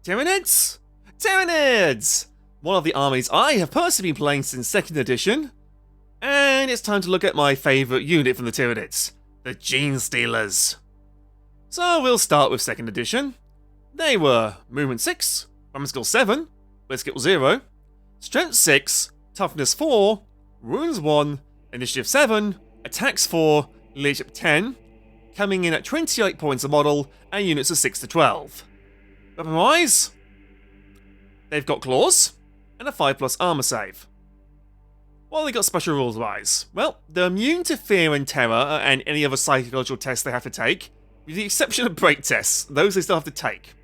Tyranids? Tyranids! One of the armies I have personally been playing since 2nd edition. And it's time to look at my favourite unit from the Tyranids, the Genestealers. So we'll start with 2nd edition. They were Movement 6, Weapon Skill 7, Blitz Skill 0, Strength 6, Toughness 4, Wounds 1, Initiative 7, Attacks 4, Leadership 10, coming in at 28 points a model and units of 6 to 12. Weapon-wise, they've got claws and a 5+ armour save. What have they got special rules-wise? Well, they're immune to fear and terror and any other psychological tests they have to take, with the exception of break tests. Those they still have to take.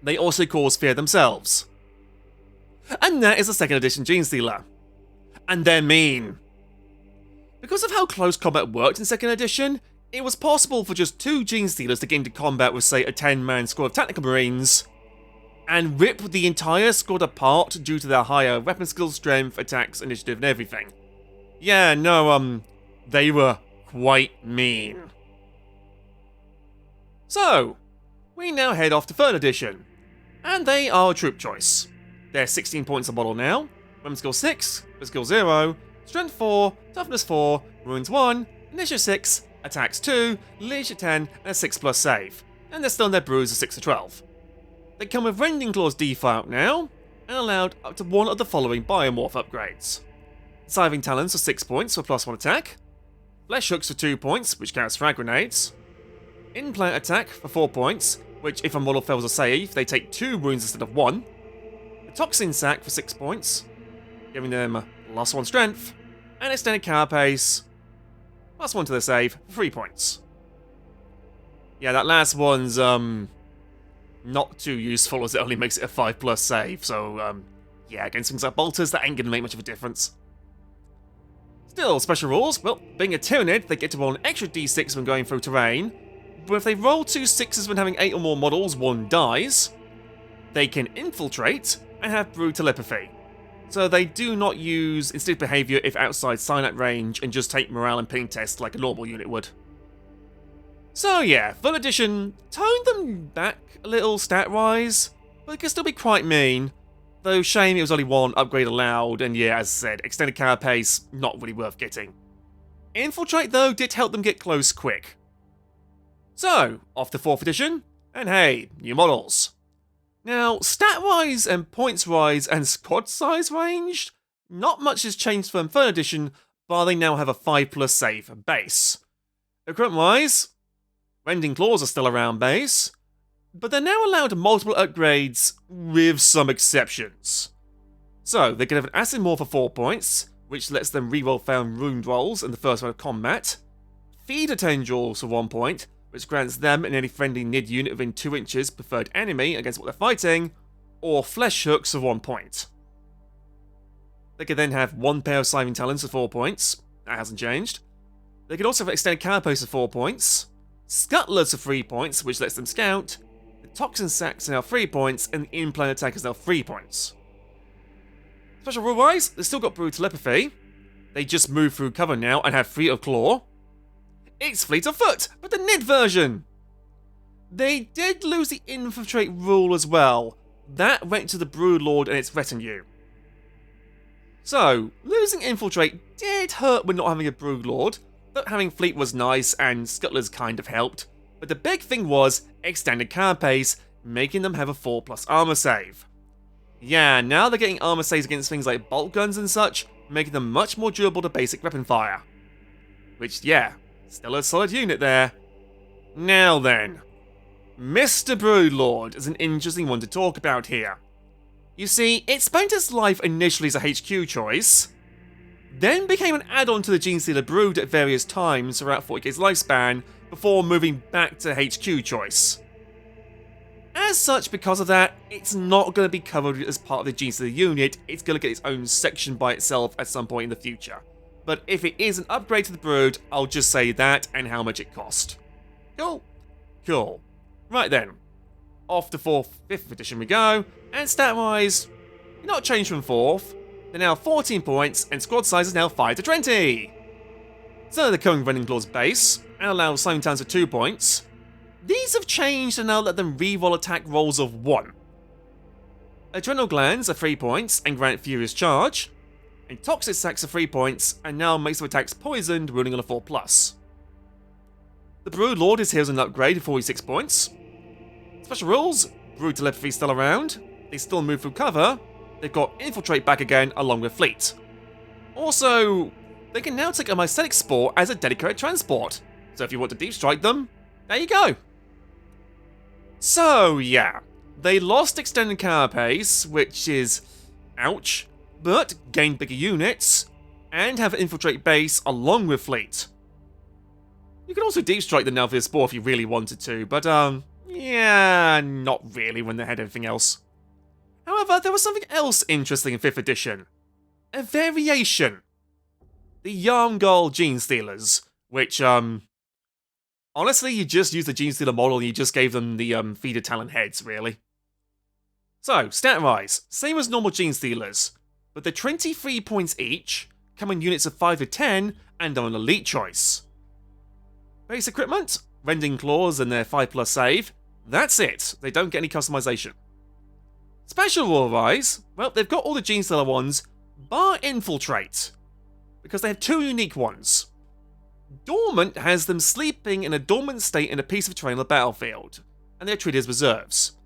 They also cause fear themselves. And that is the 2nd edition Genestealer. And they're mean. Because of how close combat worked in 2nd edition, it was possible for just 2 Genestealers to get into combat with, say, a 10-man squad of Tactical Marines, and rip the entire squad apart due to their higher weapon skill, strength, attacks, initiative, and everything. Yeah, no, they were quite mean. So, we now head off to 3rd edition, and they are a troop choice. They're 16 points a model now, weapon skill 6, weapon skill 0, strength 4, toughness 4, wounds 1, initiative 6, attacks 2, leadership 10, and a 6+ save, and they're still in their bruise of 6 to 12. They come with Rending Claws default now, and allowed up to 1 of the following Biomorph upgrades. Scything Talons for 6 points for +1 attack, Flesh Hooks for 2 points, which counts frag grenades, Implant Attack for 4 points, which if a model fails a save, they take 2 wounds instead of 1, a Toxin Sac for 6 points, giving them +1 strength, and Extended Carapace, +1 to their save for 3 points. Yeah, that last one's, not too useful as it only makes it a 5+ save, so, yeah, against things like bolters, that ain't gonna make much of a difference. Still, special rules, well, being a Tyranid, they get to roll an extra d6 when going through terrain, but if they roll 2 6s when having 8 or more models, 1 dies. They can infiltrate, and have brute telepathy. So they do not use instinctive behaviour if outside silent range, and just take morale and ping tests like a normal unit would. So yeah, 3rd edition toned them back a little stat-wise, but it can still be quite mean. Though shame it was only 1 upgrade allowed, and yeah, as I said, Extended Carapace, not really worth getting. Infiltrate though did help them get close quick. So, off to 4th edition, and hey, new models. Now, stat-wise and points-wise and squad size ranged, not much has changed from 3rd edition, but they now have a 5+ save base. Equipment-wise, Rending Claws are still around base, but they're now allowed multiple upgrades with some exceptions. So, they can have an Acid Maw for 4 points, which lets them reroll found wound rolls in the first round of combat, Feeder Tendrils for 1 point, which grants them and any friendly NID unit within 2 inches preferred enemy against what they're fighting, or Flesh Hooks for 1 point. They can then have 1 pair of Scything Talons for 4 points, that hasn't changed. They can also have Extended Carapace for 4 points, Scuttlers for 3 points, which lets them scout, the Toxin Sacs are now 3 points, and the Implant Attack is now 3 points. Special rule-wise, they've still got brute telepathy. They just move through cover now and have Fleet of Claw. It's Fleet of Foot, but the NID version! They did lose the Infiltrate rule as well. That went to the Broodlord and its retinue. So, losing Infiltrate did hurt when not having a Broodlord, but having Fleet was nice and Scuttlers kind of helped. But the big thing was Extended Carapace, making them have a 4+ armour save. Yeah, now they're getting armour saves against things like bolt guns and such, making them much more durable to basic weapon fire. Which, yeah, still a solid unit there. Now then, Mr. Broodlord is an interesting one to talk about here. You see, it spent its life initially as a HQ choice, then became an add-on to the Genestealer Brood at various times throughout 40k's lifespan, before moving back to HQ choice. As such, because of that, it's not going to be covered as part of the Genestealer unit, it's going to get its own section by itself at some point in the future. But if it is an upgrade to the Brood, I'll just say that and how much it cost. Cool. Cool. Right then. Off to 5th edition we go, and stat-wise, not changed from 4th. They're now 14 points, and squad size is now 5 to 20. So they're coming Rending Claws base, and allow Scything Talons for 2 points. These have changed and now let them reroll attack rolls of 1, Adrenal glands are 3 points and grant Furious Charge, and Toxic Sacs are 3 points and now makes their attacks poisoned, ruling on a 4+. The Brood Lord is heals an upgrade of 46 points. Special rules, Brood Telepathy still around, they still move through cover, they've got Infiltrate back again along with Fleet. Also, they can now take a Mycetic Spore as a dedicated transport, so if you want to deep strike them, there you go. So yeah, they lost extended carapace, which is ouch, but gained bigger units, and have Infiltrate base along with Fleet. You can also deep strike them now for the Spore if you really wanted to, but yeah, not really when they had everything else. However, there was something else interesting in 5th edition. A variation. The Yarmgul Genestealers, which, honestly, you just used the Genestealer model and you just gave them the, feeder talent heads, really. So, stat-wise, same as normal Genestealers, but they're 23 points each, come in units of 5 to 10, and are an elite choice. Base equipment, Rending Claws and their 5+ save, that's it, they don't get any customization. Special rule-wise, well, they've got all the Genestealer ones, bar Infiltrate, because they have 2 unique ones. Dormant has them sleeping in a dormant state in a piece of terrain on the battlefield, and they're treated as reserves.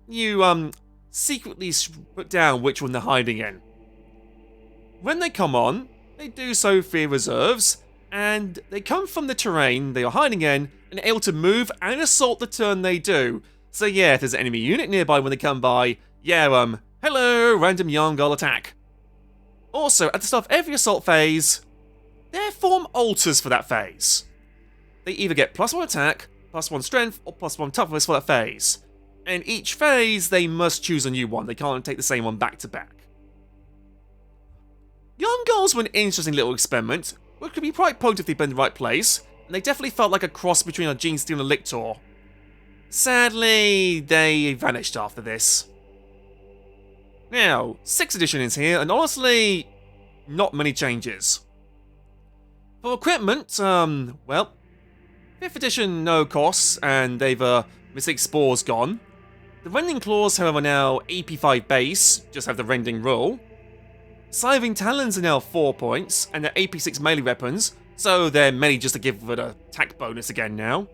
You, secretly put down which one they're hiding in. When they come on, they do so via reserves, and they come from the terrain they are hiding in, and are able to move and assault the turn they do. So yeah, if there's an enemy unit nearby when they come by, yeah, hello, random Yarmgul attack. Also, at the start of every assault phase, their form alters for that phase. They either get +1 attack, +1 strength, or +1 toughness for that phase. And each phase, they must choose a new one. They can't take the same one back to back. Yarmguls were an interesting little experiment, which could be quite potent if they'd been in the right place, and they definitely felt like a cross between a Genestealer and a Lictor. Sadly, they vanished after this. Now, 6th edition is here, and honestly, not many changes. For equipment, well, 5th edition no costs, and they've, Mystic Spore's gone. The Rending Claws, however, now AP5 base, just have the Rending rule. Scything Talons are now 4 points, and they're AP6 melee weapons, so they're melee just to give it an attack bonus again now.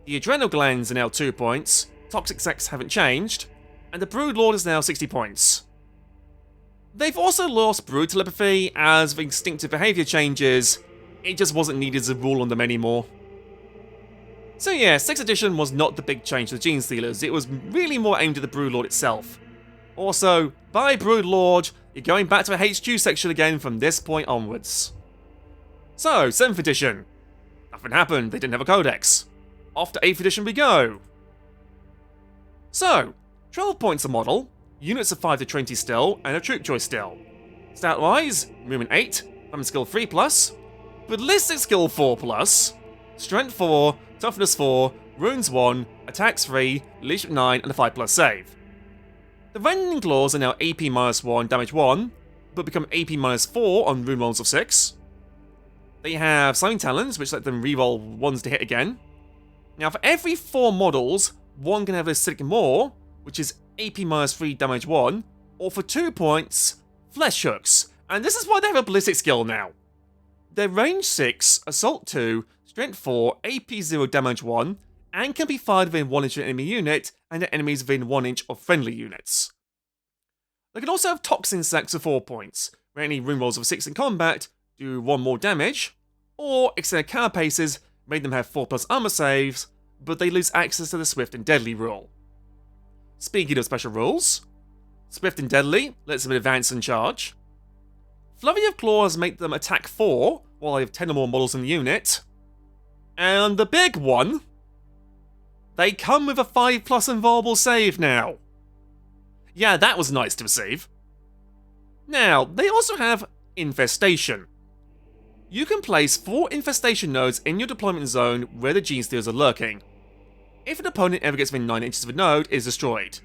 The Adrenal Glands are now 2 points, Toxic Sacs haven't changed, and the Brood Lord is now 60 points. They've also lost Brood Telepathy, as the instinctive behaviour changes, it just wasn't needed as a rule on them anymore. So yeah, 6th edition was not the big change to the Genestealers, it was really more aimed at the Brood Lord itself. Also, bye Brood Lord, you're going back to the HQ section again from this point onwards. So, 7th edition. Nothing happened, they didn't have a codex. Off to 8th edition we go. So, 12 points a model, units of 5 to 20 still, and a troop choice still. Stat-wise, movement 8, weapon skill 3+, ballistic skill 4+, strength 4, toughness 4, runes 1, attacks 3, leadership 9, and a 5+ save. The Rending Claws are now AP -1, damage 1, but become AP -4 on rune rolls of 6. They have Scything Talons, which let them reroll ones to hit again. Now, for every 4 models, one can have a Acidic Maw, which is AP -3, damage 1, or for 2 points, Flesh Hooks, and this is why they have a ballistic skill now. They're range 6, assault 2, strength 4, AP 0, damage 1, and can be fired within 1 inch of an enemy unit, and at enemies within 1 inch of friendly units. They can also have Toxin Sacs for 4 points, where any rune rolls of 6 in combat do 1 more damage, or extended carapaces made them have 4+ armour saves, but they lose access to the Swift and Deadly rule. Speaking of special rules, Swift and Deadly lets them advance and charge. Flurry of Claws make them attack 4, while they have 10 or more models in the unit. And the big one, they come with a 5+ invulnerable save now. Yeah, that was nice to receive. Now, they also have Infestation. You can place 4 infestation nodes in your deployment zone where the Genestealers are lurking. If an opponent ever gets within 9 inches of a node, it is destroyed.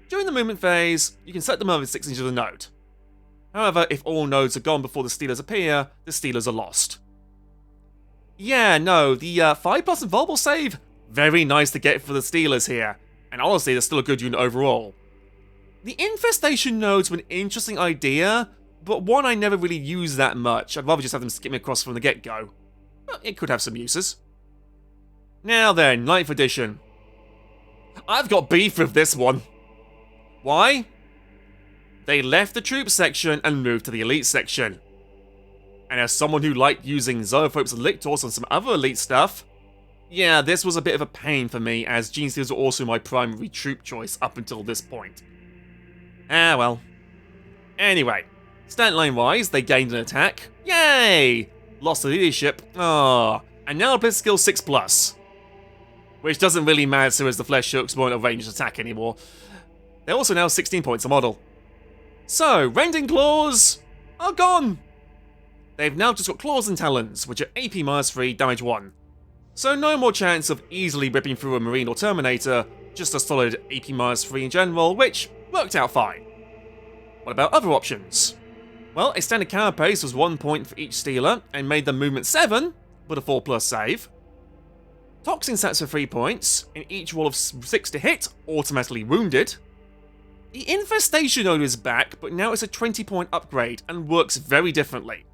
During the movement phase, you can set them over 6 inches of the node. However, if all nodes are gone before the Stealers appear, the Stealers are lost. Yeah, no, the 5+ invulnerable save, very nice to get for the Stealers here, and honestly, they're still a good unit overall. The infestation nodes were an interesting idea, but one I never really used that much. I'd rather just have them skip me across from the get-go. But it could have some uses. Now then, 9th edition. I've got beef with this one. Why? They left the troop section and moved to the elite section. And as someone who liked using Zoanthropes and Lictors on some other elite stuff, yeah, this was a bit of a pain for me, as Genestealers were also my primary troop choice up until this point. Ah well. Anyway, stat line wise, they gained an attack. Yay! Lost the leadership. Ah, and now Blitz skill 6+. Which doesn't really matter as the Flesh Hooks weren't a ranged attack anymore. They're also now 16 points a model. So, Rending Claws are gone! They've now just got Claws and Talons, which are AP -3, damage 1. So no more chance of easily ripping through a Marine or Terminator, just a solid AP -3 in general, which worked out fine. What about other options? Well, a standard carapace was 1 point for each Stealer, and made them movement 7, with a 4+ save. Toxin stats for 3 points, and each roll of 6 to hit, automatically wounded. The Infestation node is back, but now it's a 20-point upgrade, and works very differently.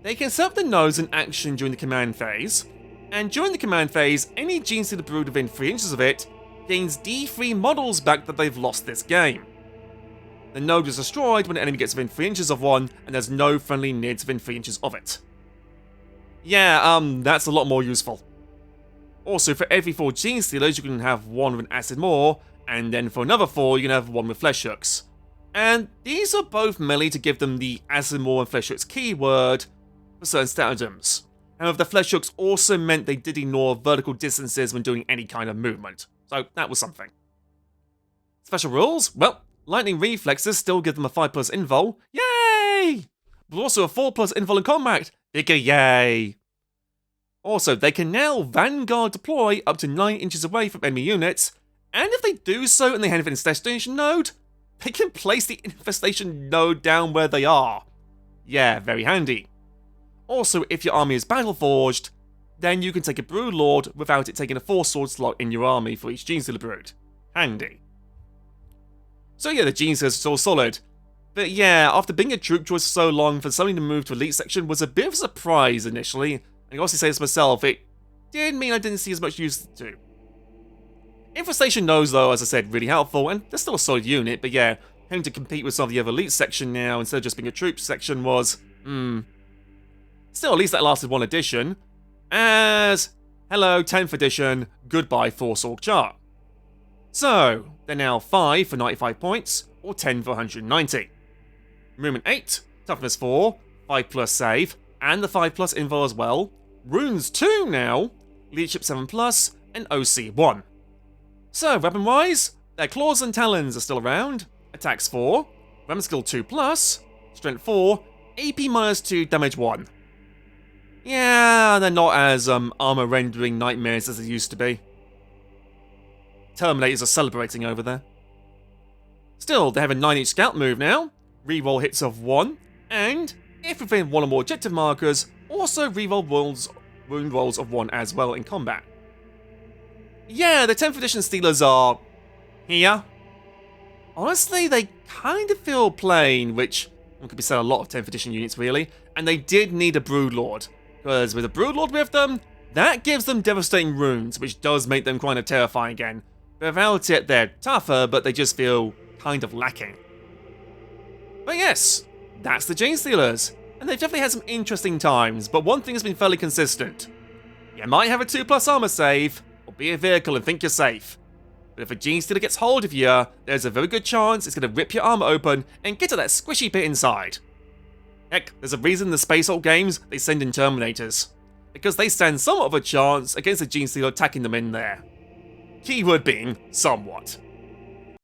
They can set up the nodes in action during the command phase, and during the command phase, any Genestealer brood within 3 inches of it gains D3 models back that they've lost this game. The node is destroyed when an enemy gets within 3 inches of one, and there's no friendly NIDs within 3 inches of it. Yeah, that's a lot more useful. Also, for every 4 Genestealers, you can have 1 with an acid maw, and then for another 4, you can have 1 with flesh hooks. And these are both melee to give them the acid maw and flesh hooks keyword for certain stratagems. However, the flesh hooks also meant they did ignore vertical distances when doing any kind of movement, so that was something. Special rules? Well, lightning reflexes still give them a 5+ invul, yay! But also a 4+ invul in combat, bigger yay! Also, they can now Vanguard deploy up to 9 inches away from enemy units, and if they do so in the hand of an infestation node, they can place the infestation node down where they are. Yeah, very handy. Also, if your army is battle-forged, then you can take a Broodlord without it taking a 4-sword slot in your army for each Genestealer brood. Handy. So yeah, the Genestealers are still solid. But yeah, after being a troop choice for so long, for something to move to Elite section was a bit of a surprise initially. And I also say this myself, it did mean I didn't see as much use to. Infestation nodes though, as I said, really helpful, and they're still a solid unit, but yeah, having to compete with some of the other Elite section now instead of just being a troop section was, Still, at least that lasted 1 edition. As, hello, 10th edition, goodbye Force Org chart. So, they're now 5 for 95 points, or 10 for 190. Movement 8, Toughness 4, 5+ save, and the 5+ invul as well. Runes 2 now, Leadership 7+, and OC 1. So, weapon-wise, their Claws and Talons are still around. Attacks 4, Weapon Skill 2+, Strength 4, AP -2, damage 1. Yeah, they're not as armor rendering nightmares as they used to be. Terminators are celebrating over there. Still, they have a 9-inch scout move now, reroll hits of 1, and, if within 1 or more objective markers, also reroll wound rolls of 1 as well in combat. Yeah, the 10th edition Stealers are here. Honestly, they kind of feel plain, which could be said a lot of 10th edition units really, and they did need a Broodlord. Because with a Broodlord with them, that gives them devastating runes, which does make them kind of terrifying again. But without it, they're tougher, but they just feel kind of lacking. But yes, that's the Genestealers, and they've definitely had some interesting times, but one thing has been fairly consistent. You might have a 2+ armor save, or be a vehicle and think you're safe. But if a Genestealer gets hold of you, there's a very good chance it's going to rip your armor open and get to that squishy bit inside. Heck, there's a reason in the Space Hulk games they send in Terminators. Because they stand somewhat of a chance against a Genestealer attacking them in there. Keyword being, somewhat.